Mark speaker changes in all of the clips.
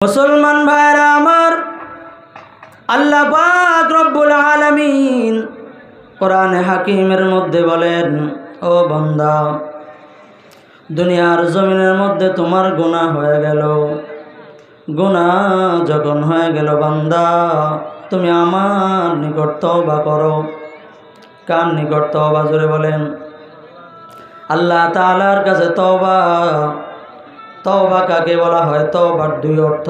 Speaker 1: মুসলমান ভাইরা আমার, আল্লাহ পাক রব্বুল আলামিন কোরআনে হাকিমের মধ্যে বলেন, ও বান্দা, দুনিয়ার জমিনের মধ্যে তোমার গুনাহ হয়ে গেল। গুনাহ যখন হয়ে গেল বান্দা, তুমি আমার নিকট তওবা করো। কার নিকট তওবা? জোরে বলেন। আল্লাহ তাআলার কাছে তওবা। তওবা কাকে বলা হয়? তওবার দুই অর্থ।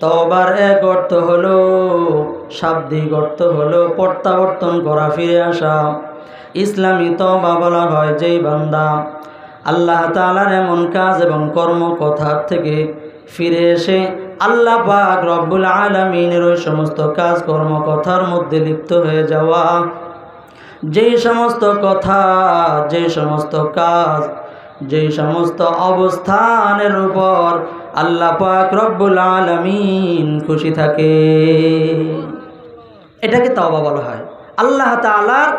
Speaker 1: তওবার এক অর্থ হলো শাব্দিক অর্থ হলো প্রত্যাবর্তন করা, ফিরে আসা। ইসলামী তওবা বলা হয় যেই বান্দা আল্লাহ তাআলার এমন কাজ এবং কর্মকথার থেকে ফিরে এসে আল্লাহ পাক রব্বুল আলামিনের ওই সমস্ত কাজ কর্মকথার মধ্যে লিপ্ত হয়ে যাওয়া, যেই সমস্ত কথা, যেই সমস্ত কাজ, যেই সমস্ত অবস্থানের উপর আল্লাহ পাক রব্বুল আলামিন খুশি থাকে, এটাকে তওবা বলা হয়। আল্লাহ তাআলার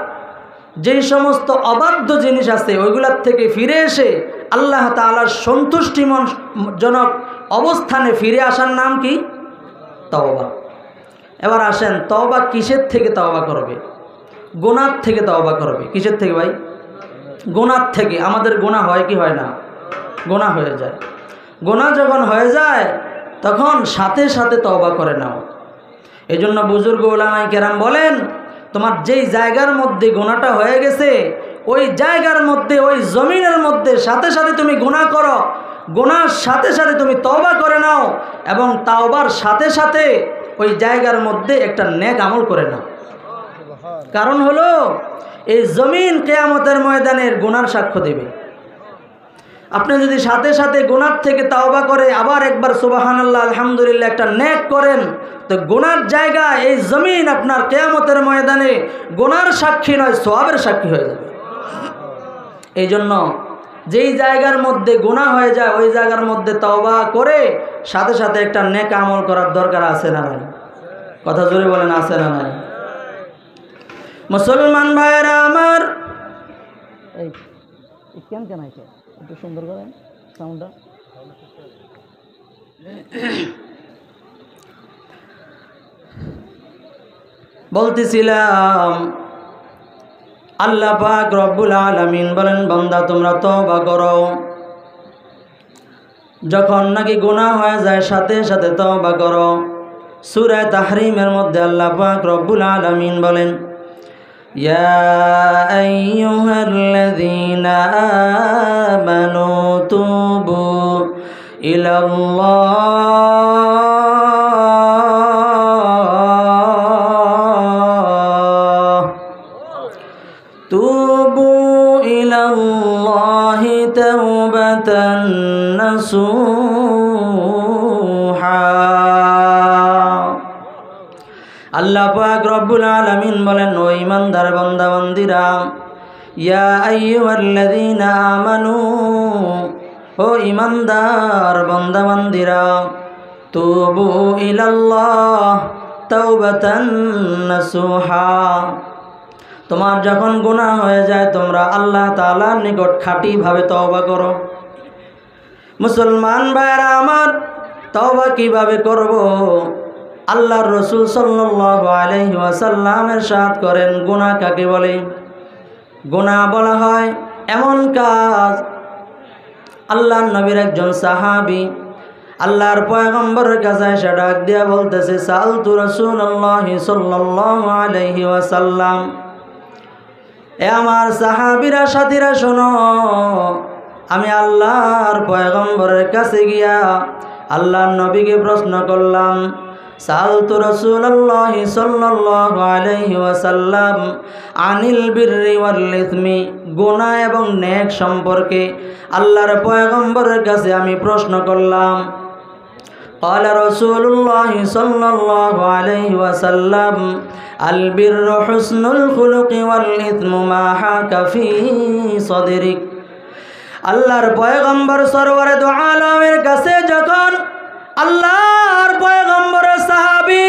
Speaker 1: যেই সমস্ত অবাধ্য জিনিস আছে ওইগুলোর থেকে ফিরে এসে আল্লাহ তাআলার সন্তুষ্টিজনক অবস্থানে ফিরে আসার নাম কি? তওবা। এবার আসেন, তওবা কিসের থেকে তওবা করবে? গুনাহ থেকে তওবা করবে। কিসের থেকে ভাই? গুনাহ থেকে। আমাদের গুনাহ হয় কি হয় না? গুনাহ হয়ে যায়। গুনাহ যখন হয়ে যায় তখন সাথে সাথে তওবা করে নাও। এই জন্য বুজুর্গ উলামায়ে কেরাম বলেন, তোমার যেই জায়গার মধ্যে গুনাহটা হয়ে গেছে ওই জায়গার মধ্যে, ওই জমিনের মধ্যে সাথে সাথে তুমি গুনাহ করো, গুনাহর সাথে সাথে তুমি তওবা করে নাও, এবং তওবার সাথে সাথে ওই জায়গার মধ্যে একটা নেক আমল করে নাও। কারণ হলো এই জমিন কিয়ামতের ময়দানের গুনাহর সাক্ষ্য দেবে। আপনি যদি সাথে সাথে গুনাহ থেকে তওবা করে আবার একবার সুবহানাল্লাহ আলহামদুলিল্লাহ একটা নেক করেন, তো গুনাহর জায়গা এই জমিন আপনার কিয়ামতের ময়দানে গুনাহর সাক্ষী নয়, সওয়াবের সাক্ষী হয়ে যাবে। এই জন্য যেই জায়গার মধ্যে গুনাহ হয়ে যায় ওই জায়গার মধ্যে তওবা করে সাথে সাথে একটা নেক আমল করার দরকার আছে না নাই? কথা জোরে বলেন, আছে না নাই? মুসলমান ভাইরা আমার, এই কেন কেন আছে একটু সুন্দর করেন সাউন্ডটা। বলতেছিলাম আল্লাহ পাক রব্বুল আলামিন বলেন, বান্দা তোমরা তওবা করো। যখন নাকি গুনাহ হয়ে যায় সাথে সাথে তওবা করো। সূরা তাহরিমের মধ্যে আল্লাহ পাক রব্বুল আলামিন বলেন, ইয়া আইয়ুহাল্লাযীনা আমানু তুবু ইলাল্লাহ, তুবু ইলাল্লাহি তাওবাতান নাসুহা। আল্লাহ পাক রব্বুল আলামিন বলেন, ও ঈমানদার বান্দা বান্দীরা, ইয়া আইয়ুহাল্লাযীনা আমানু, ও ঈমানদার বান্দা বান্দীরা, তুবু ইলাল্লাহ তাওবাতান নাসুহা। তোমার যখন গুনাহ হয়ে যায় তোমরা আল্লাহ তাআলার নিকট খাঁটিভাবে তওবা করো। মুসলমান ভাইরা আমার, তওবা কিভাবে করব? আল্লাহর রাসূল সাল্লাল্লাহু আলাইহি ওয়াসাল্লাম ইরশাদ করেন, গুনাহ কাকে বলে? গুনাহ বলা হয় এমন কাজ। আল্লাহর নবীর একজন সাহাবী আল্লাহর পয়গম্বরের কাছে এসে ডাক দিয়া বলতেছে, সালতু রাসূলুল্লাহি সাল্লাল্লাহু আলাইহি ওয়াসাল্লাম, এ আমার সাহাবীরা সাথীরা শোনো, আমি আল্লাহর পয়গম্বরের কাছে গিয়া আল্লাহর নবীকে প্রশ্ন করলাম, সালতু রাসূলুল্লাহি সাল্লাল্লাহু আলাইহি ওয়াসাল্লাম আনিল বিররি ওয়াল ইসমি, গুনাহ এবং নেক সম্পর্কে আল্লাহর পয়গম্বরের কাছে আমি প্রশ্ন করলাম। ক্বালা রাসূলুল্লাহি সাল্লাল্লাহু আলাইহি ওয়াসাল্লাম আল বিররু হুসনুল খুলুকি ওয়াল ইসমু মা হাকা ফি সাদরিক। আল্লাহর পয়গম্বর সরওয়ারে দু আলমের কাছে যখন আল্লাহর পয়গম্বরের সাহাবী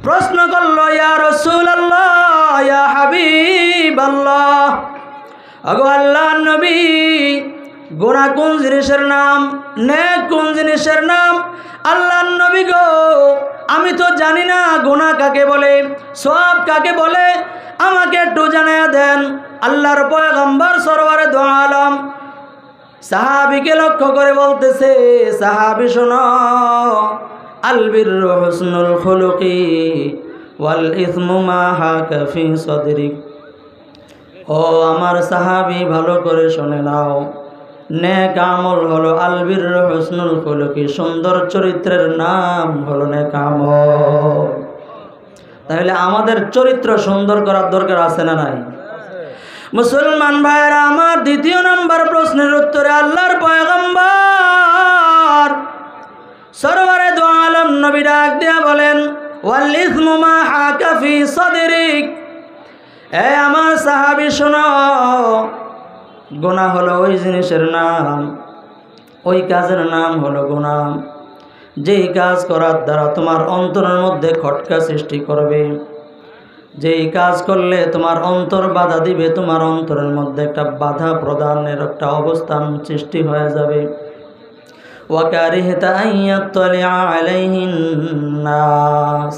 Speaker 1: প্রশ্ন করলো, ইয়া রাসূলুল্লাহ, ইয়া হাবিবাল্লাহ, ওগো আল্লাহর নবী, গুনাহ কোন জিনিসের নাম, নেক কোন জিনিসের নাম। আল্লাহর নবী গো, আমি তো জানি না গুনাহ কাকে বলে, সওয়াব কাকে বলে, আমাকে একটু জানায়া দেন। আল্লাহর পয়গম্বর সরওয়ারে দো আলম সাহাবীকে লক্ষ্য করে বলতেছে, সাহাবী শোনো, আল বিররু হুসনুল খুলুকি ওয়াল ইসমু মা হাকা ফি সাদরিক। ও আমার সাহাবী, ভালো করে শুনে নাও, নেক আমল হলো আল বিররু হুসনুল খুলুকি, সুন্দর চরিত্রের নাম হলো নেক আমল। তাহলে আমাদের চরিত্র সুন্দর করার দরকার আছে না নাই? মুসলমান ভাইরা আমার, দ্বিতীয় নাম্বার প্রশ্নের উত্তরে আল্লাহর পয়গম্বর সরওয়ারে দো আলম নবী ডাক দিয়া বলেন, ওয়াল ইসমু মা হাকা ফি সাদরিক। এ আমার সাহাবী শোনো, গুনাহ হলো ওই জিনিসের নাম, ওই কাজের নাম হলো গুনাহ যেই কাজ করার দ্বারা তোমার অন্তরের মধ্যে খটকা সৃষ্টি করবে, যেই কাজ করলে তোমার অন্তর বাধা দিবে, তোমার অন্তরের মধ্যে একটা বাধা প্রদানের একটা অবস্থান সৃষ্টি হয়ে যাবে। ওয়াকারিহতা আইয়াত্তালিআ আলাইহিন নাস।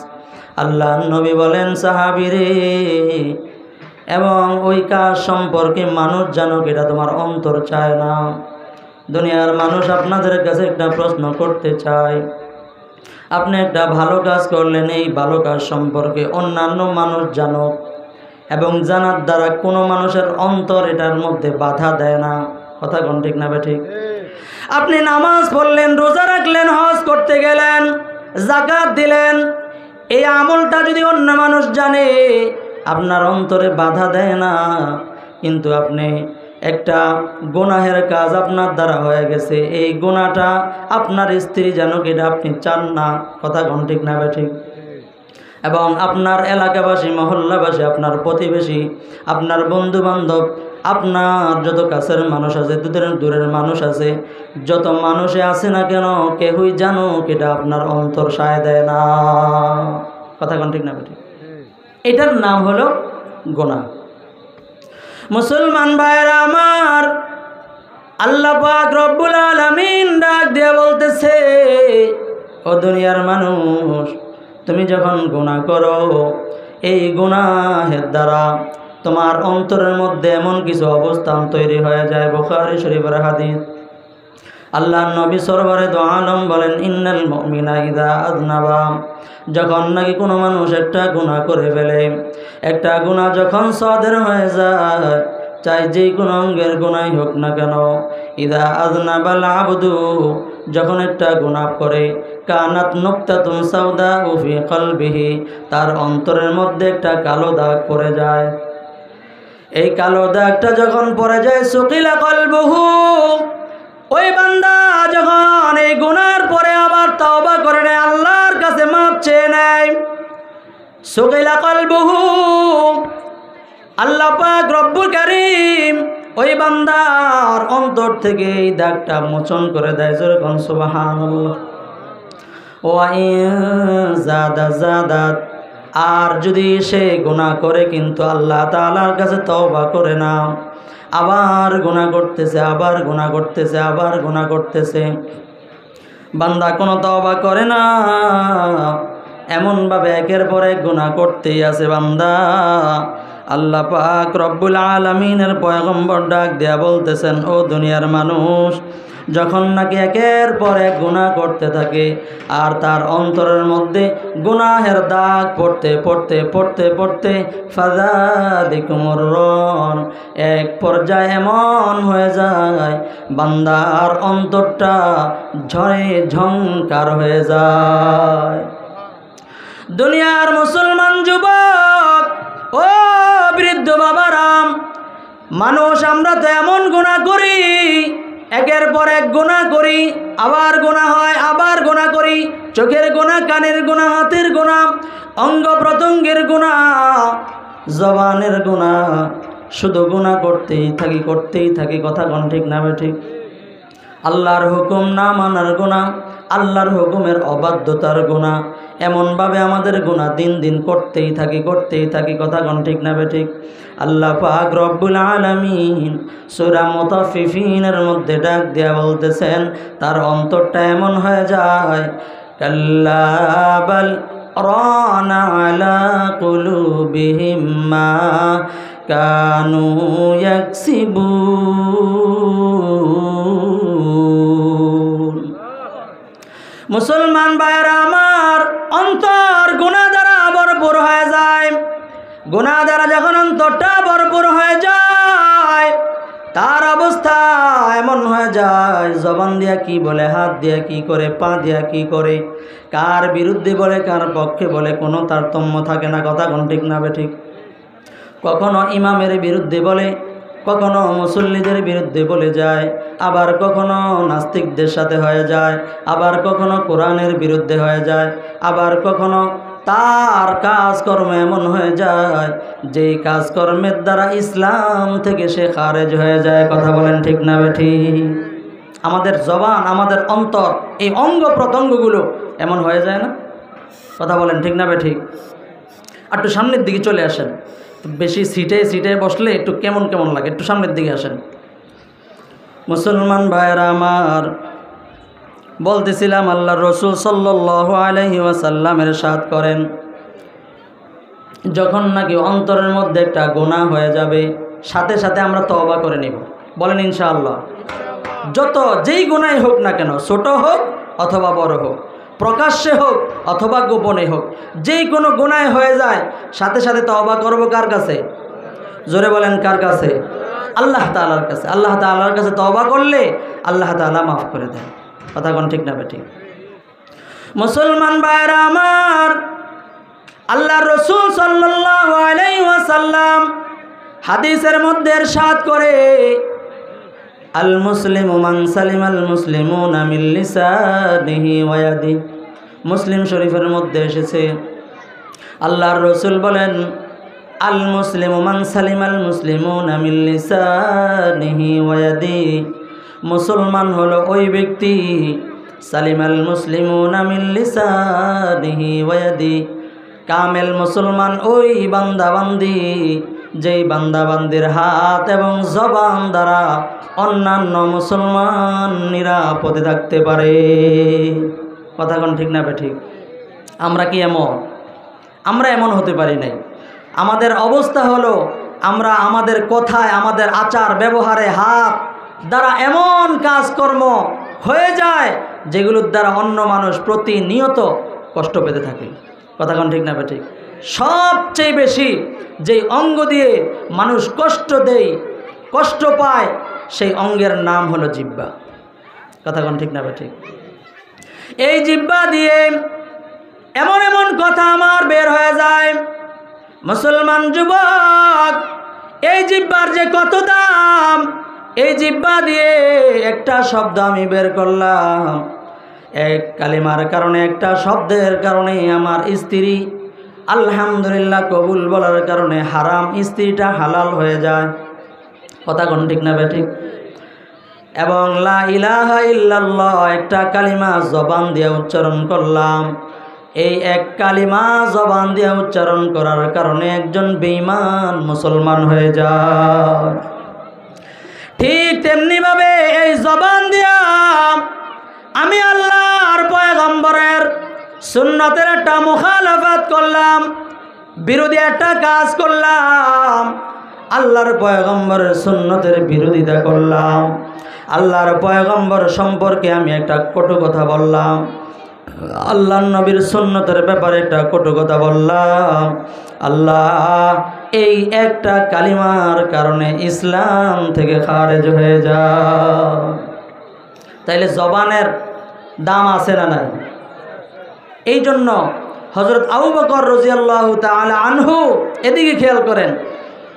Speaker 1: আল্লাহ নবী বলেন, সাহাবীরে, এবং ওই কাজ সম্পর্কে মানুষ জানুক, এটা তোমার অন্তর চায় না। দুনিয়ার মানুষ আপনাদের কাছে একটা প্রশ্ন করতে চায়, আপনি একটা ভালো কাজ করলেন, এই ভালো কাজ সম্পর্কে অন্যান্য মানুষ জানুক, এবং জানার দ্বারা কোনো মানুষের অন্তর এটার মধ্যে বাধা দেয় না। কথা কোন ঠিক না ঠিক? আপনি নামাজ পড়লেন, রোজা রাখলেন, হজ করতে গেলেন, যাকাত দিলেন, এই আমলটা যদি অন্য মানুষ জানে, আপনার অন্তরে বাধা দেয় না। কিন্তু আপনি একটা গুনাহের কাজ আপনার দ্বারা হয়ে গেছে, এই গুনাহটা আপনার স্ত্রী জানুক, এটা আপনি চান না। কথা কোন ঠিক না ঠিক? এবং আপনার এলাকাবাসী, মহল্লাবাসী, আপনার প্রতিবেশী, আপনার বন্ধু বান্ধব, আপনার যত কাছের মানুষ আছে, দূরের মানুষ আছে, যত মানুষে আছে না কেন, কেউই জানুক, এটা আপনার অন্তর সায় দেয় না। কথা কোন ঠিক না ঠিক? এটার নাম হলো গুনাহ। মুসলমান ভাইরা আমার, আল্লাহ পাক রব্বুল আলামিন ডাক দিয়ে বলতেছে, ও দুনিয়ার মানুষ, তুমি যখন গুনাহ করো, এই গুনাহের দ্বারা তোমার অন্তরের মধ্যে এমন কিছু অবস্থান তৈরি হয়ে যায়। বুখারী শরীফের হাদিস। আল্লাহর নবী সরওয়ারে দো আলম বলেন, ইন্নাল মুমিনা ইযা আযনাবা, যখন নাকি কোনো মানুষ একটা গুনাহ করে ফেলে, একটা গুনাহ যখন সাদের হয়ে যায়, চাই যেই কোনো অঙ্গের গুনাহই হোক না কেন, ইযা আযনাবাল আবদু, যখন একটা গুনাহ করে, কানাত নুকতাতুন সাউদা ফি কলবিহি, তার অন্তরের মধ্যে একটা কালো দাগ পড়ে যায়। এই কালো দাগটা যখন পড়ে যায়, সুকিলা কলবুহু, ওই বান্দা যখন এই গুনার পরে আবার তওবা করে নেয়, আল্লাহর কাছে মাপ চেয়ে নেয়, সুকিলা কলবুহু, আল্লাহ পাক রব্বুল কারীম ওই বান্দার অন্তর থেকে এই দাগটা মোচন করে দেয়। যেরকম সুবহানাল্লাহ। ওয়া ইন জাদাত, আর যদি সে গুনাহ করে কিন্তু আল্লাহ তাআলার কাছে তওবা করে না, আবার গুনাহ করতেছে, আবার গুনাহ করতেছে, আবার গুনাহ করতেছে, বান্দা কোনো তওবা করে না, এমনভাবে একের পর এক গুনাহ করতেই আছে বান্দা, আল্লাহ পাক রব্বুল আলামিনের পয়গম্বর ডাক দেয়া বলতেছেন, ও দুনিয়ার মানুষ, যখন নাকি একের পর এক গুনাহ করতে থাকে, আর তার অন্তরের মধ্যে গুনাহের দাগ পড়তে পড়তে পড়তে পড়তে ফাযালিকুমুর রন, এক পর্যায়ে এমন হয়ে যায় বান্দার অন্তরটা ঝড়ে ঝংকার হয়ে যায়। দুনিয়ার মুসলমান যুবক, ও বৃদ্ধ বাবারাম, মানুষ আমরা তো এমন গুনাহ করি, একের পর এক গুনাহ করি, আবার গুনাহ হয়, আবার গুনাহ করি, চোখের গুনাহ, কানের গুনাহ, হাতের গুনাহ, অঙ্গ প্রত্যঙ্গের গুনাহ, জবানের গুনাহ, শুধু গুনাহ করতেই থাকি, করতেই থাকি। কথা কোন ঠিক না ঠিক? আল্লাহর হুকুম না মানার গুনাহ, আল্লাহর হুকুমের অবাধ্যতার গুনাহ, এমনভাবে আমাদের গুনাহ দিন দিন করতেই থাকি। কথা কোন ঠিক না বেঠিক? আল্লাহ পাক রব্বুল আলামিন সূরা মুতাফফিফিনের মধ্যে ডাক দিয়া বলতেছেন, তার অন্তরটা এমন হয়ে যায়, কাল্লা বাল রানা আলা কুলুবিহিম মা কানু ইয়াকসিবুন। মুসলমান ভাইরা আমার, অন্তর গুনাহ দ্বারা ভরপুর হয়ে যায়। গুনাহ দ্বারা যখন অন্তরটা ভরপুর হয়ে যায়, তার অবস্থা এমন হয়ে যায়, জবান দিয়া কি বলে, হাত দিয়া কি করে, পা দিয়া কি করে, কার বিরুদ্ধে বলে, কার পক্ষে বলে, কোনো তারতম্য থাকে না। কথা কোন ঠিক না বেঠিক? কখনো ইমামের বিরুদ্ধে বলে, কখনো মুসল্লিদের বিরুদ্ধে বলে যায়, আবার কখনো নাস্তিকদের সাথে হয়ে যায়, আবার কখনো কোরআনের বিরুদ্ধে হয়ে যায়, আবার কখনো তার কাজকর্ম এমন হয়ে যায় যেই কাজকর্মের দ্বারা ইসলাম থেকে সে খারেজ হয়ে যায়। কথা বলেন ঠিক না বেঠিক? আমাদের জবান, আমাদের অন্তর, এই অঙ্গ প্রত্যঙ্গগুলো এমন হয়ে যায় না? কথা বলেন ঠিক না বেঠিক? আর একটু সামনের দিকে চলে আসেন। বেশি সিটে বসলে একটু কেমন লাগে, একটু সামনের দিকে আসেন। মুসলমান ভাইরা আমার, বলতেছিলাম আল্লাহর রাসূল সাল্লাল্লাহু আলাইহি ওয়াসাল্লাম ইরশাদ করেন, যখন নাকি অন্তরের মধ্যে একটা গুনাহ হয়ে যাবে, সাথে সাথে আমরা তওবা করে নিব। বলেন ইনশাআল্লাহ। যেই গুনাহই হোক না কেন, ছোট হোক অথবা বড় হোক, প্রকাশ্যে হোক অথবা গোপনে হোক, যেই কোনো গুনাহ হয়ে যায়, সাথে সাথে তওবা করব কার কাছে? জোরে বলেন কার কাছে? আল্লাহ তাআলার কাছে। আল্লাহ তাআলার কাছে তওবা করলে আল্লাহ তাআলা মাফ করে দেন। কথা কোন ঠিক না বেঠিক? মুসলমান ভাইরা আমার, আল্লাহর রাসূল সাল্লাল্লাহু আলাইহি ওয়াসাল্লাম হাদিসের মধ্যে ইরশাদ করে, আল মুসলিমু মান সালিমাল মুসলিমুনা মিন লিসানিহি ওয়া ইয়াদিহি। মুসলিম শরীফের মধ্যে এসেছে, আল্লাহর রাসূল বলেন, আল মুসলিমু মান সালিমাল মুসলিমুনা মিন লিসানিহি ওয়া ইয়াদিহি। মুসলমান হলো ওই ব্যক্তি, সালিমাল মুসলিমুনা মিন লিসানিহি ওয়া ইয়াদিহি, কামেল মুসলমান ওই বান্দাবান্দি যেই বান্দাবান্দির হাত এবং জবান দ্বারা অন্যান্য মুসলমান নিরাপদে থাকতে পারে। কথা কোন ঠিক না বেঠিক? আমরা কি এমন? আমরা এমন হতে পারি নাই। আমাদের অবস্থা হলো, আমরা আমাদের কথায়, আমাদের আচার ব্যবহারে, হাত দ্বারা এমন কাজকর্ম হয়ে যায় যেগুলোর দ্বারা অন্য মানুষ প্রতিনিয়ত কষ্ট পেতে থাকে। কথা কোন ঠিক না বেঠিক? সবচেয়ে বেশি যেই অঙ্গ দিয়ে মানুষ কষ্ট পায়, সেই অঙ্গের নাম হলো জিহ্বা। কথা কোন ঠিক না বেঠিক? এই জিহ্বা দিয়ে এমন এমন কথা আমার বের হয়ে যায়। মুসলমান যুবক, এই জিহ্বার যে কত দাম! এই জিহ্বা দিয়ে একটা শব্দ আমি বের করলাম, এক কালিমার কারণে, একটা শব্দের কারণে আমার স্ত্রী আলহামদুলিল্লাহ কবুল বলার কারণে হারাম স্ত্রীটা হালাল হয়ে যায়। কথা কোন ঠিক না বেঠিক? এবং লা ইলাহা ইল্লাল্লাহ একটা কালিমা জবান দিয়ে উচ্চারণ করলাম, এই এক কালিমা জবান দিয়ে উচ্চারণ করার কারণে একজন বেঈমান মুসলমান হয়ে যায়। ঠিক তেমনিভাবে এই জবান দিয়া আমি আল্লাহর পয়গম্বরের সুন্নতের একটা মুখালাফাত করলাম, বিরোধী একটা কাজ করলাম, আল্লাহর পয়গম্বরের সুন্নতের বিরোধিতা করলাম, আল্লাহর পয়গম্বর সম্পর্কে আমি একটা কটু কথা বললাম, আল্লাহর নবীর সুন্নতের ব্যাপারে একটা কটু কথা বললাম, আল্লাহ এই একটা কালিমার কারণে ইসলাম থেকে খারেজ হয়ে যায়। তাইলে জবানের দাম আছে না নাই? এই জন্য হযরত আবু বকর রাদিয়াল্লাহু তাআলা আনহু, এদিকে খেয়াল করেন,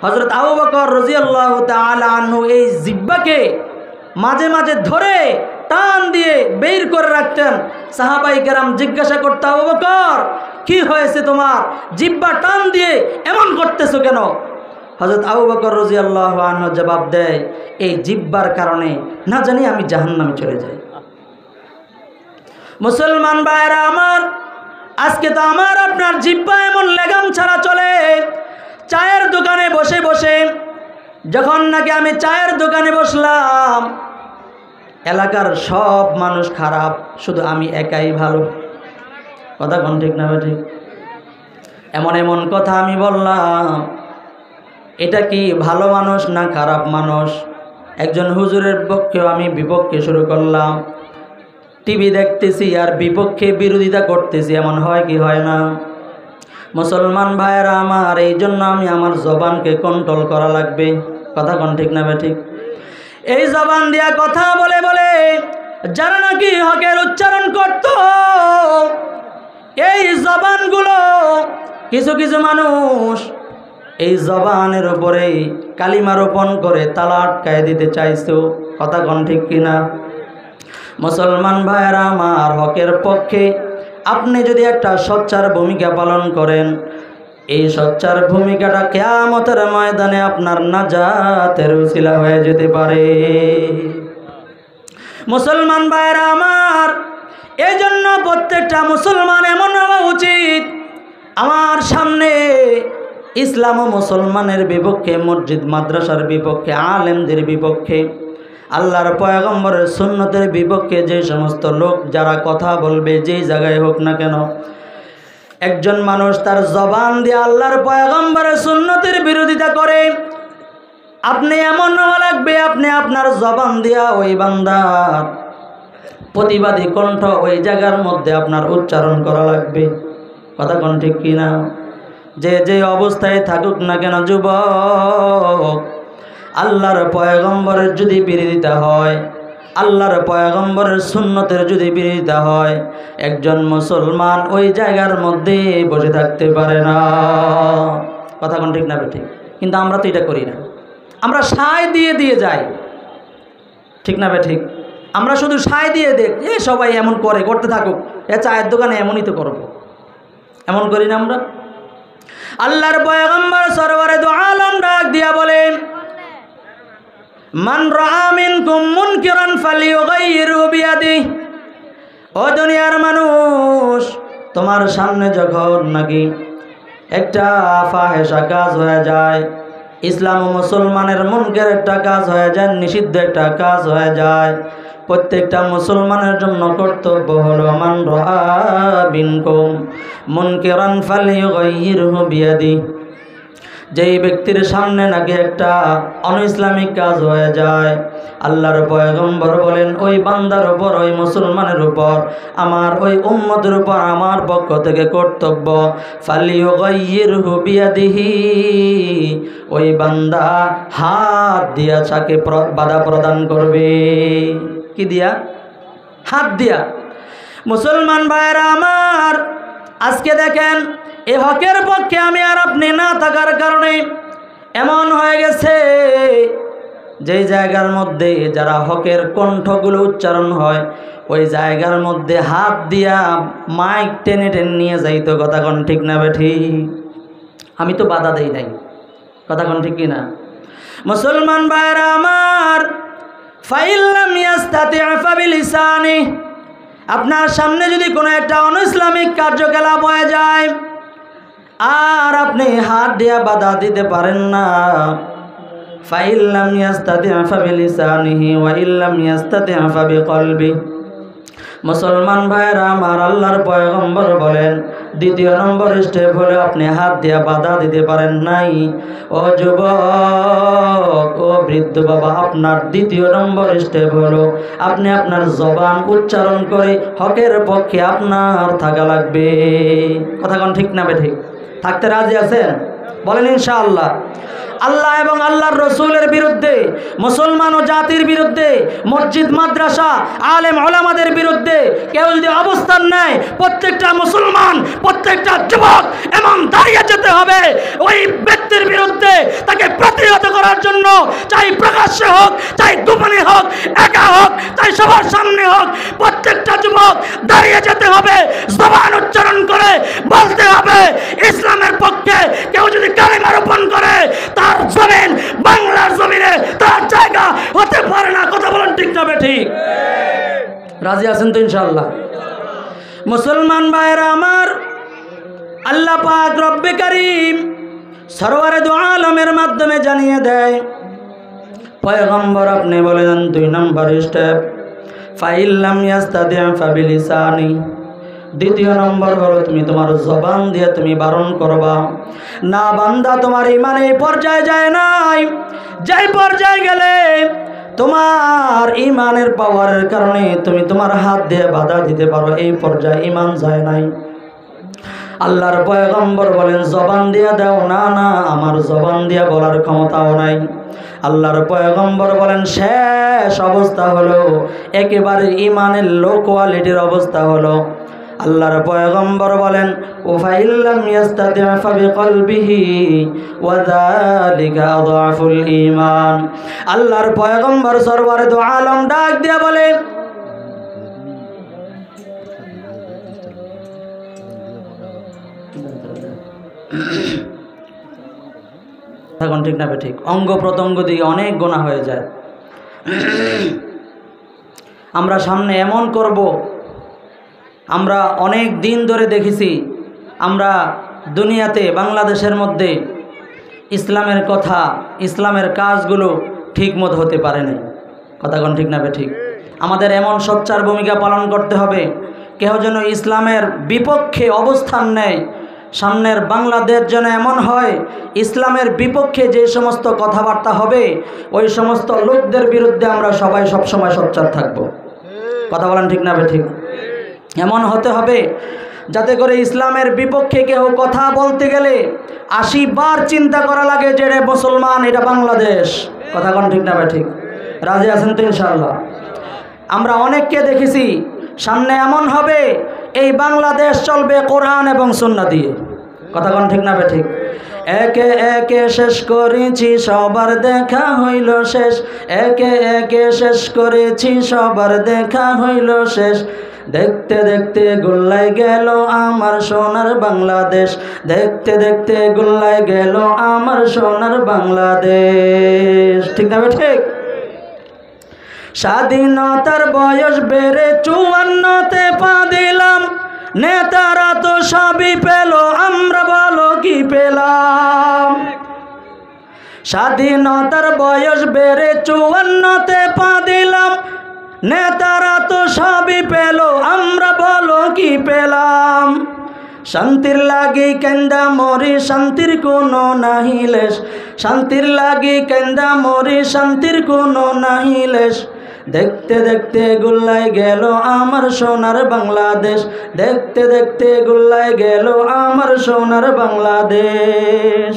Speaker 1: হযরত আবু বকর রাদিয়াল্লাহু তাআলা আনহু এই জিহ্বাকে মাঝে মাঝে ধরে টান দিয়ে বের করে রাখতেন। সাহাবায়ে কেরাম জিজ্ঞাসা করত, আবু বকর কি হয়েছে তোমার, জিহ্বা টান দিয়ে এমন করতেছো কেন? হযরত আবু বকর রাদিয়াল্লাহু আনহু জবাব দেয়, এই জিহ্বার কারণে না জানি আমি জাহান্নামে চলে যাই। মুসলমান ভাইরা আমার, আজকে তো আমার আপনার জিহ্বা এমন লেগাম ছাড়া চলে। চায়ের দোকানে বসে বসে যখন নাকি আমি চায়ের দোকানে বসলাম, এলাকার সব মানুষ খারাপ, শুধু আমি একাই ভালো। কথা কোন ঠিক না ঠিক? এমন এমন কথা আমি বললাম, এটা কি ভালো মানুষ না খারাপ মানুষ? একজন হুজুরের পক্ষেও আমি বিপক্ষে শুরু করলাম। টিভি দেখতেছি আর বিপক্ষে বিরোধিতা করতেছি, এমন হয় কি হয় না? মুসলমান ভাইয়েরা আমার, এই জন্য আমি আমার জবানকে কন্ট্রোল করা লাগবে। কথা কোন ঠিক না ঠিক? এই জবান দিয়া কথা বলে বলে যারা নাকি হকের উচ্চারণ করত, এই জবানগুলো কিছু কিছু মানুষ এই জবানের উপরে কালিমা রোপণ করে তালা আটকায় দিতে চাইছো। কথা কোন ঠিক কিনা? মুসলমান ভাইয়েরা আমার, হকের পক্ষে আপনি যদি একটা সোচ্চার ভূমিকা পালন করেন, এই সোচ্চার ভূমিকাটা কিয়ামতের ময়দানে আপনার নাজাতের উসিলা হয়ে যেতে পারে। মুসলমান ভাইয়েরা আমার, এই জন্য প্রত্যেকটা মুসলমান এমন হওয়া উচিত, আমার সামনে ইসলাম ও মুসলমানের বিপক্ষে, মসজিদ মাদ্রাসার বিপক্ষে, আলেমদের বিপক্ষে, আল্লাহর পয়গম্বরের সুন্নতের বিপক্ষে যে সমস্ত লোক যারা কথা বলবে, যেই জায়গায় হোক না কেন, একজন মানুষ তার জবান দিয়ে আল্লাহর পয়গম্বরের সুন্নতের বিরোধিতা করে, আপনি এমন হওয়া লাগবে, আপনি আপনার জবান দিয়া ওই বান্দার প্রতিবাদী কণ্ঠ ওই জায়গার মধ্যে আপনার উচ্চারণ করা লাগবে। কথা কোন ঠিক কিনা? যে যে অবস্থায় থাকুক না কেন যুবক, আল্লাহর পয়গম্বরের যদি বিরোধিতা হয়, আল্লাহর পয়গম্বরের সুন্নতের যদি বিরোধিতা হয়, একজন মুসলমান ওই জায়গার মধ্যে বসে থাকতে পারে না। কথা কোন ঠিক না ঠিক? কিন্তু আমরা তো এটা করি না, আমরা সায় দিয়ে দিয়ে যাই। ঠিক না ঠিক? আমরা শুধু সায় দিয়ে দেখ, এ সবাই এমন করে, করতে থাকুক, এ চায়ের দোকানে এমনই তো করবো, এমন করি না আমরা। আল্লাহর পয়গম্বর সরওয়ারে দু আলম ডাক দিয়া বলেন, মান রাআ মিনকুম মুনকিরান ফালিয়ুগাইয়িরহু বিয়াদিহি। ও দুনিয়ার মানুষ, তোমার সামনে যখন নাকি একটা ফাহেশা কাজ হয়ে যায়, ইসলাম ও মুসলমানের মুনকার একটা কাজ হয়ে যায়, নিষিদ্ধ একটা কাজ হয়ে যায়, প্রত্যেকটা মুসলমানের জন্য কর্তব্য হলো মান রাআ মিনকুম মুনকিরান ফালিয়ুগাইয়িরহু বিয়াদিহি। যেই ব্যক্তির সামনে নাকি একটা অনইসলামিক কাজ হয়ে যায়, আল্লাহর পয়গম্বর বলেন ওই বান্দার উপর, ওই মুসলমানের উপর, আমার ওই উম্মতের উপর আমার পক্ষ থেকে কর্তব্য, ফালিয়ুগাইয়িরহু বিয়াদিহি, ওই বান্দা হাত দিয়া তাকে বাধা প্রদান করবে। কি দিয়া? হাত দিয়া। মুসলমান ভাইয়েরা আমার, আজকে দেখেন এই হকের পক্ষে আমি আর আপনি না থাকার কারণে এমন হয়ে গেছে, যেই জায়গার মধ্যে যারা হকের কণ্ঠগুলো উচ্চারণ হয়, ওই জায়গার মধ্যে হাত দিয়া মাইক টেনে টেনে নিয়ে যাইতো। কথা কোন ঠিক না ঠিক? আমি তো বাধা দেই নাই। কথা কোন ঠিক কিনা? মুসলমান ভাইরা আমার, ফাইল্লাম ইয়াস্তাতি ফাবিলিসানি, আপনার সামনে যদি কোনো একটা অনইসলামিক কার্যকলাপ হয়ে যায় আর আপনি হাত দিয়া বাধা দিতে পারেন না, ফাইল্লাম ইয়াস্তাতি ফাবিলিসানিহি ওয়া ইল্লাম ইয়াস্তাতি ফাবিকলবি। মুসলমান ভাইরা আমার, আল্লাহর পয়গম্বর বলেন দ্বিতীয় নম্বর স্টেপ হলো আপনি হাত দিয়া বাধা দিতে পারেন নাই। ও যুবক, ও বৃদ্ধ বাবা, আপনার দ্বিতীয় নম্বর স্টেপ হলো আপনি আপনার জবান উচ্চারণ করে হকের পক্ষে আপনার থাকা লাগবে। কথা কোন ঠিক না ঠিক? থাকতে রাজি আছেন? বলেন ইনশাআল্লাহ। আল্লাহ এবং আল্লাহর রসুলের বিরুদ্ধে, মুসলমান ও জাতির বিরুদ্ধে, মসজিদ মাদ্রাসা আলেম ওলামাদের বিরুদ্ধে কেউ যদি অবস্থান নেয়, প্রত্যেকটা মুসলমান, প্রত্যেকটা যুবক এমন দাঁড়িয়ে যেতে হবে ওই ব্যক্তির বিরুদ্ধে। তাকে প্রতিহত করার জন্য, চাই প্রকাশ্যে হোক, চাই গোপনে হোক, একা হোক, চাই সবার সামনে হোক, প্রত্যেকটা যুবক দাঁড়িয়ে যেতে হবে, জবান উচ্চারণ করে বলতে হবে ইসলামের পক্ষে কেউ যদি কালিমা রোপণ করে তার জমিন বাংলার জমিনে তার জায়গা হতে পারে না। কথা বলেন ঠিক না ঠিক? রাজি আছেন তো ইনশাআল্লাহ? মুসলমান ভাইরা আমার, আল্লাহ পাক রব্বে কারীম সরওয়ারে দু আলমের মাধ্যমে জানিয়ে দেয়, পয়গম্বর আপনি বলেন 2 নম্বর স্টেপ, ফাইল্লাম ইয়াস্তাদি ফাবিলিসানি। দ্বিতীয় নম্বর হলো তুমি তোমার জবান দিয়ে তুমি বারণ করবা। না বান্দা, তোমার ঈমান এই পর্যায়ে যায় নাই, যেই পর্যায়ে গেলে তোমার ঈমানের পাওয়ারের কারণে তুমি তোমার হাত দিয়ে বাধা দিতে পারো, এই পর্যায়ে ঈমান যায় নাই। আল্লাহর পয়গম্বর বলেন জবান দিয়া দাও, না না আমার জবান দিয়া বলার ক্ষমতাও নাই। আল্লাহর পয়গম্বর বলেন শেষ অবস্থা হলো একেবারে ঈমানের লো কোয়ালিটির অবস্থা হলো। আল্লাহর পয়গম্বর বলেন ওয়াইল্লাম ইয়াস্তাতি ফাবিকলবিহি ওয়া যালিকা আযআফুল ঈমান। আল্লাহর পয়গম্বর সরওয়ারে দু আলম ডাক দিয়া বলে, এখন ঠিক না ঠিক, অঙ্গ প্রত্যঙ্গ দিয়ে অনেক গুনাহ হয়ে যায়। আমরা সামনে এমন করব, আমরা অনেক দিন ধরে দেখেছি, আমরা দুনিয়াতে বাংলাদেশের মধ্যে ইসলামের কথা, ইসলামের কাজগুলো ঠিক মতো হতে পারে নাই। কথা কোন ঠিক না ঠিক? আমাদের এমন সোচ্চার ভূমিকা পালন করতে হবে, কেউ যেন ইসলামের বিপক্ষে অবস্থান নেয়। সামনের বাংলাদেশ যেন এমন হয়, ইসলামের বিপক্ষে যে সমস্ত কথাবার্তা হবে ওই সমস্ত লোকদের বিরুদ্ধে আমরা সবাই সবসময় সোচ্চার থাকব। কথা বলেন ঠিক না ঠিক? এমন হতে হবে যাতে করে ইসলামের বিপক্ষে কেউ কথা বলতে গেলে 80 বার চিন্তা করা লাগে যে রে মুসলমান, এটা বাংলাদেশ। কথা কোন ঠিক না ঠিক? রাজি আছেন তো ইনশাআল্লাহ? আমরা অনেককে দেখেছি, সামনে এমন হবে এই বাংলাদেশ চলবে কোরআন এবং সুন্নাহ দিয়ে। কথা কোন ঠিক না ঠিক? একে একে শেষ করেছি সবার দেখা হইল শেষ, একে একে শেষ করেছি সবার দেখা হইল শেষ, দেখতে দেখতে গোল্লায় গেল আমার সোনার বাংলাদেশ, দেখতে দেখতে গোল্লায় গেল আমার সোনার বাংলাদেশ। ঠিক না ঠিক? স্বাধীনতার বয়স বেড়ে 54তে পা দিলাম, নেতারা তো সবই পেল, আমরা বলো কি পেলাম? স্বাধীনতার বয়স বেড়ে 54তে পা দিলাম, নেতারা তো সবই পেল, আমরা বলো কি পেলাম? শান্তির লাগি কেন্দা মরি শান্তির কোনো নাহি লেশ, শান্তির লাগি কেন্দা মরি শান্তির কোনো নাহি লেশ, দেখতে দেখতে গোল্লায় গেল আমার সোনার বাংলাদেশ, দেখতে দেখতে গোল্লায় গেল আমার সোনার বাংলাদেশ।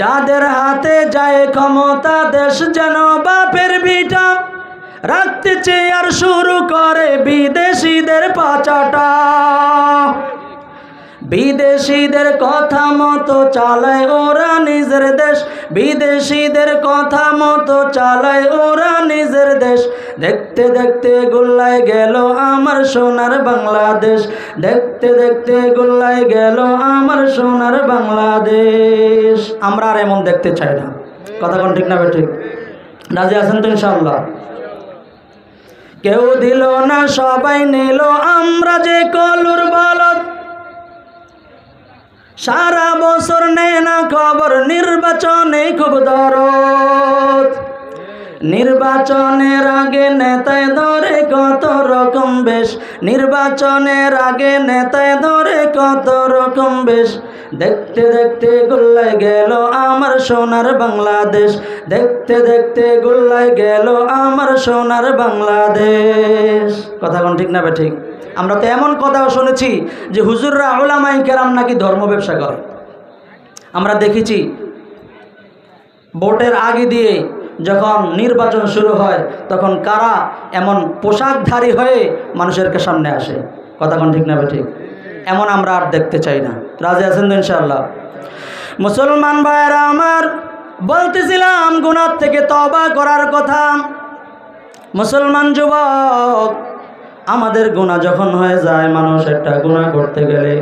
Speaker 1: যাদের হাতে যায় ক্ষমতা দেশ যেন বাপের ভিটা, রাখতে চেয়ার শুরু করে বিদেশিদের পাচাটা, বিদেশিদের কথা মতো চালায় ওরা নিজের দেশ, বিদেশিদের কথা মতো চালায় ওরা নিজের দেশ, দেখতে দেখতে গোল্লায় গেল আমার সোনার বাংলাদেশ, দেখতে দেখতে গোল্লায় গেল আমার সোনার বাংলাদেশ। আমরা আর এমন দেখতে চাই না। কথা কোন ঠিক না ঠিক? রাজি আছেন তো ইনশাআল্লাহ? কেউ দিল না সবাই নিল, আমরা যে কলুর বলদ, সারা বছর নেয় না খবর, নির্বাচনে খুব দরদ, নির্বাচনের আগে নেতায় ধরে কত রকম বেশ, নির্বাচনের আগে নেতায় ধরে কত রকম বেশ, দেখতে দেখতে গোল্লায় গেল আমার সোনার বাংলাদেশ, দেখতে দেখতে গোল্লায় গেল আমার সোনার বাংলাদেশ। কথা কোন ঠিক না ঠিক? আমরা তো এমন কথাও শুনেছি যে হুজুররা উলামায়ে কেরাম নাকি ধর্ম ব্যবসা করে। আমরা দেখেছি ভোটের আগে দিয়ে যখন নির্বাচন শুরু হয় তখন কারা এমন পোশাকধারী হয়ে মানুষের সামনে আসে। কথা কোন ঠিক না ঠিক? এমন আমরা আর দেখতে চাই না। রাজি আছেন তো ইনশাআল্লাহ? মুসলমান ভাইরা আমার, বলতেছিলাম গুনাহ থেকে তওবা করার কথা। মুসলমান যুবক, আমাদের গুনাহ যখন হয়ে যায়, মানুষ একটা গুনাহ করতে গেলে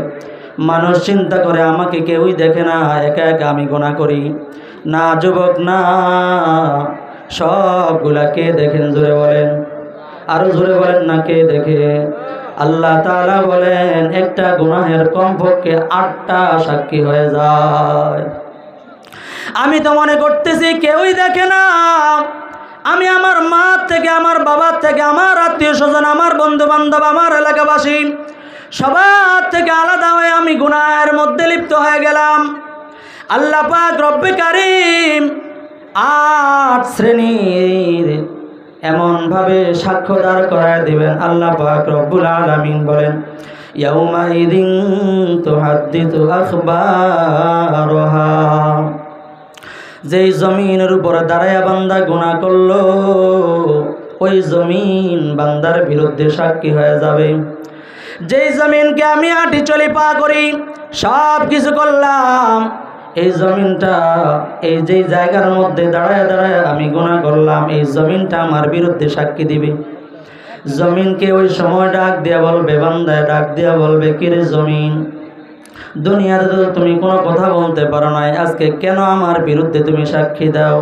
Speaker 1: মানুষ চিন্তা করে আমাকে কেউই দেখে না, একা একা আমি গুনাহ করি। না যুবক না, সবগুলা কে দেখেন? জোরে বলেন, আরো জোরে বলেন না, কে দেখে? আল্লাহ তাআলা বলেন একটা গুনাহের কমপক্ষে 8টা সাক্ষী হয়ে যায়। আমি তো মনে করতেছি কেউই দেখে না, আমি আমার মা থেকে, আমার বাবার থেকে, আমার আত্মীয় স্বজন, আমার বন্ধু বান্ধব, আমার এলাকাবাসী সবার থেকে আলাদা হয়ে আমি গুনাহের মধ্যে লিপ্ত হয়ে গেলাম। আল্লাহ পাক রব্বে কারীম 8 শ্রেণীর এমনভাবে সাক্ষ্য দাঁড় করায় দিবেন। আল্লাহ পাক রব্বুল আলামিন বলেন, ইয়াউমাইদিন তুহাদ্দিসু আখবারহা। যেই জমিনের উপরে দাঁড়ায়া বান্দা গুনাহ করলো, ওই জমিন বান্দার বিরুদ্ধে সাক্ষী হয়ে যাবে। যেই জমিনকে আমি হাঁটি চলি পা করি সব কিছু করলাম, এই জমিনটা, এই যে জায়গার মধ্যে দাঁড়ায় দাঁড়ায় আমি গুনাহ করলাম, এই জমিনটা আমার বিরুদ্ধে সাক্ষী দিবে। জমিনকে ওই সময় ডাক দিয়া বলবে, বান্দায় ডাক দিয়া বলবে, কিরে জমিন, দুনিয়াতে তো তুমি কোনো কথা বলতে পারো নাই, আজকে কেন আমার বিরুদ্ধে তুমি সাক্ষী দাও?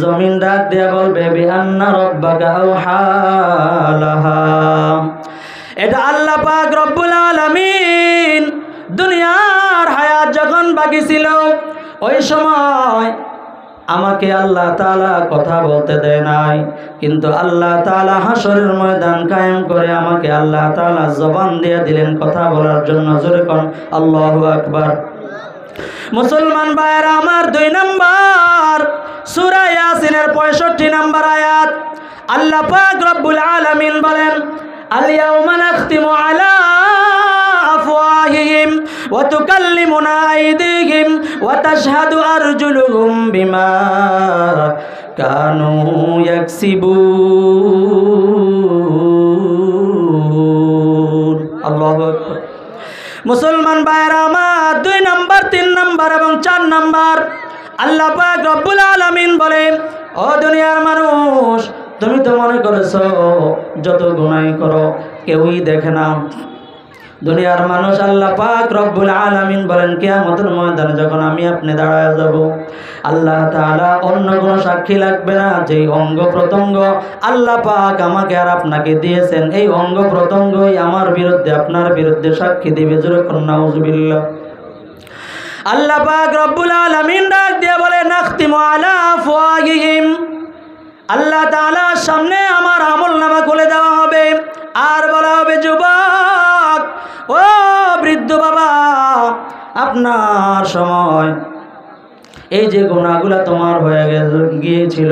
Speaker 1: জমিন ডাক দিয়া বলবে, বিআন্না রাব্বাকা আওহা লাহা। এটা আল্লাহ পাক রব্বুল আলামিন দুনিয়ার হায়াত যখন বাকি ছিল ওই সময় আমাকে আল্লাহ তাআলা কথা বলতে দেয় নাই, কিন্তু আল্লাহ তাআলা হাসরের ময়দান কায়েম করে আমাকে আল্লাহ তাআলা জবান দিয়ে দিলেন কথা বলার জন্য। জোরে কোন আল্লাহু আকবার। মুসলমান ভাইয়েরা আমার, 2 নম্বর সূরা ইয়াসিনের 65 নম্বর আয়াত। আল্লাহ পাক রব্বুল আলামিন বলেন, আল-ইয়াওমা নাখতিমু আলা আফওয়াহিহিম ওয়া তুকাল্লিমুনা আইদিহিম ওয়া তাশহাদু আরজুলুহুম বিমা কানু ইয়াকসিবুন। আল্লাহু আকবার। মুসলমান ভাইয়েরা আমার, 2 নম্বর, 3 নম্বর এবং 4 নম্বর আল্লাহ পাক রব্বুল আলামিন বলেন, ও দুনিয়ার মানুষ, তুমি তো মনে করেছো যত গুনাহ করো কেউই দেখে না। দুনিয়ার মানুষ, আল্লাহ পাক রব্বুল আলামিন বলেন, কিয়ামতের ময়দানে যখন আমি আপনি দাঁড়ায় যাব, আল্লাহ তাআলা অন্য কোনো সাক্ষী লাগবে না। যেই অঙ্গ প্রত্যঙ্গ আল্লাহ পাক আমাকে আর আপনাকে দিয়েছেন, এই অঙ্গ প্রত্যঙ্গই আমার বিরুদ্ধে, আপনার বিরুদ্ধে সাক্ষী দিবে। জোরে করুন নাউযুবিল্লাহ। আল্লাহ পাক রব্বুল আলামিন ডাক দিয়ে বলে, নাখতিমু আলা আফওয়াহিহিম। আল্লাহ তাআলার সামনে আমার আমলনামা খুলে দেওয়া হবে, আর বলা হবে, যুবক, ও বৃদ্ধ বাবা, আপনার সময় এই যে গুনাহগুলো তোমার হয়ে গিয়েছিল,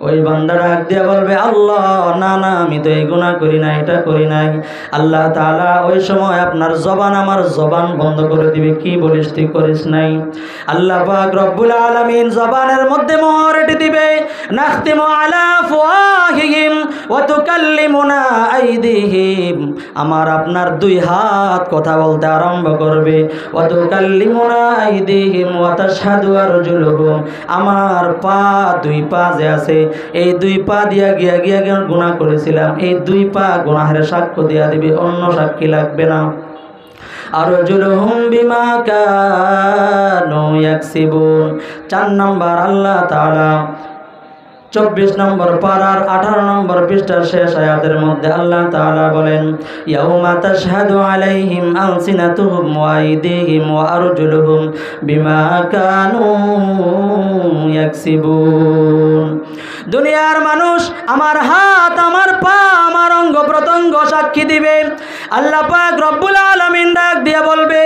Speaker 1: ওই বান্দা ডাক দিয়া বলবে, আল্লাহ না না, আমি তো এই গুনাহ করি নাই, এটা করি নাই। আল্লাহ তাআলা ওই সময় আপনার জবান, আমার জবান বন্ধ করে দিবে, কি বলিস তুই করিস নাই। আল্লাহ পাক রব্বুল আলামিন জবানের মধ্যে মোহর এঁটে দিবে, নাখতিমু আলা আফওয়াহিহিম ওয়া তুকাল্লিমুনা আইদিহিম। আমার আপনার 2 হাত কথা বলতে আরম্ভ করবে, ওয়া তুকাল্লিমুনা আইদিহিম ওয়া তাশহাদু আরজুলুহুম। আমার পা, 2 পা যে আছে, এই 2 পা দিয়া গিয়া গুনাহ করেছিলাম, এই 2 পা গুনাহের সাক্ষ্য দিয়া দিবে, অন্য সাক্ষী লাগবে না। আরজুলুহুম বিমা কানু ইয়াকসিবুন। 4 নম্বর আল্লাহ তাআলা 24 নম্বর পারার 18 নম্বর পৃষ্ঠার শেষ আয়াতের মধ্যে আল্লাহ তাআলা বলেন, ইয়াউমা তাশহাদু আলাইহিম আলসিনাতুহুম ওয়া আইদিহিম ওয়া আরজুলুহুম বিমা কানু ইয়াকসিবুন। দুনিয়ার মানুষ, আমার হাত, আমার পা, আমার অঙ্গ প্রত্যঙ্গ সাক্ষী দিবে। আল্লাহ পাক রব্বুল আলামিন ডাক দিয়ে বলবে,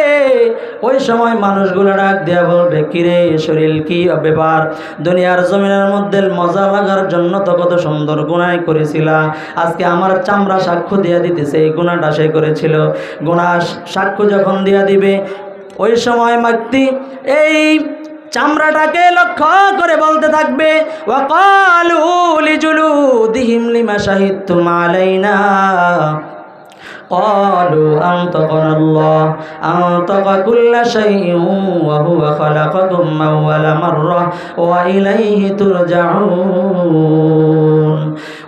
Speaker 1: ওই সময় মানুষগুলো ডাক দিয়ে বলবে, কিরে শরীর, কি ব্যাপার? দুনিয়ার জমিনের মধ্যে মজা লাগার জন্য তো কত সুন্দর গুনাহ করেছিলা, আজকে আমার চামড়া সাক্ষ্য দিয়া দিতেছে এই গুনাহটা সে করেছিল। গুনাহ সাক্ষ্য যখন দিয়া দিবে, ওই সময় ব্যক্তি এই চামড়াটাকে লক্ষ্য করে বলতে থাকবে, ওয়াকালু লিজুলুদিহিম লিমা শাহিদতুম আলাইনা قالوا أنطقنا الله أنطق كل شيء وهو خلقكم أول مرة وإليه ترجعون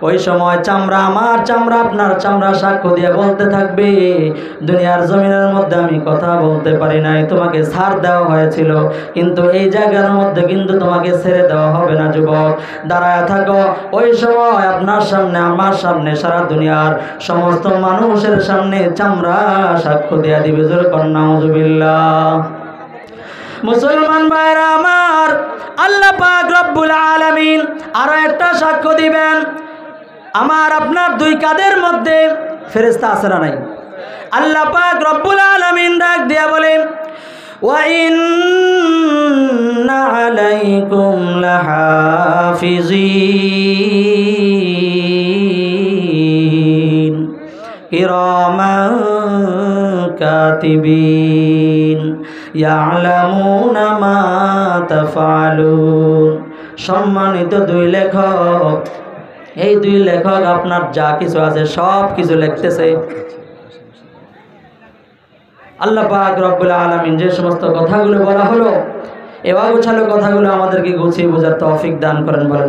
Speaker 1: ওই সময় চামড়া আমার চামড়া আপনার চামড়া সাক্ষ্য দিয়ে বলতে থাকবে, দুনিয়ার জমিনের মধ্যে আমি কথা বলতে পারি নাই, তোমাকে ছাড় দেওয়া হয়েছিল, কিন্তু এই জায়গার মধ্যে কিন্তু তোমাকে ছেড়ে দেওয়া হবে না। যুবক দাঁড়ায় থাকো, ওই সময় আপনার সামনে আমার সামনে সারা দুনিয়ার সমস্ত মানুষের সামনে চামড়া সাক্ষ্য দিয়ে দিবে। জোরে কর নাউজুবিল্লাহ। মুসলমান ভাইরা আমার, আল্লাহ পাক রব্বুল আলামিন আরো একটা সাক্ষ্য দিবেন। আমার আপনার দুই কাঁধের মধ্যে ফেরেশতা আছে না নাই? আল্লাহ পাক রব্বুল আলামিন ডাক দিয়া বলেন, ওয়া ইন্না আলাইকুম লাহাফিজিন কিরামান কাতিবিন ইয়ালামুনা মা তাফআলুন। সম্মানিত দুই লেখক, এই দুই লেখক আপনার যা কিছু আছে সব কিছু লিখতেছে। আল্লাহ পাক রব্বুল আলামিন যে সমস্ত কথাগুলো বলা হলো, এবার গোছালো কথাগুলো আমাদেরকে গুছিয়ে বোঝার তৌফিক দান করেন বলেন।